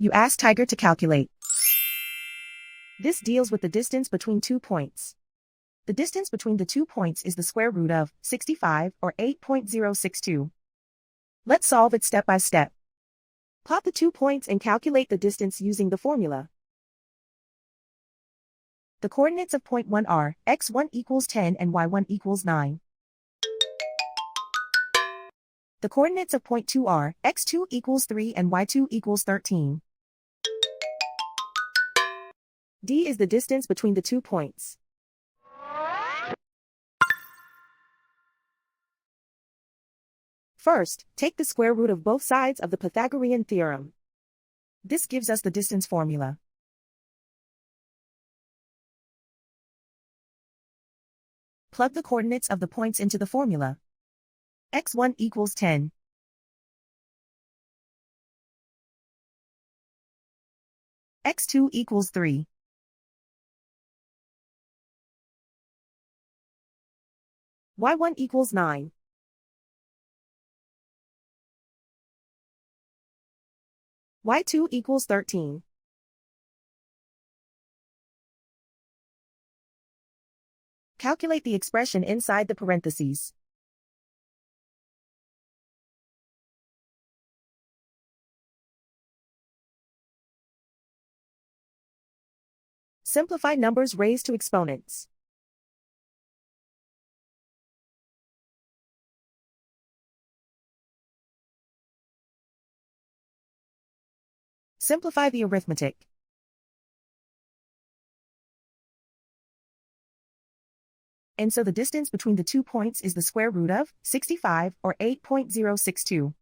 You ask Tiger to calculate. This deals with the distance between 2 points. The distance between the 2 points is the square root of 65, or 8.062. Let's solve it step by step. Plot the 2 points and calculate the distance using the formula. The coordinates of point 1 are x1 equals 10 and y1 equals 9. The coordinates of point 2 are x2 equals 3 and y2 equals 13. D is the distance between the 2 points. First, take the square root of both sides of the Pythagorean theorem. This gives us the distance formula. Plug the coordinates of the points into the formula. x1 equals 10. x2 equals 3. y1 equals 9. y2 equals 13. Calculate the expression inside the parentheses. Simplify numbers raised to exponents. Simplify the arithmetic. And so the distance between the 2 points is the square root of 65, or 8.062.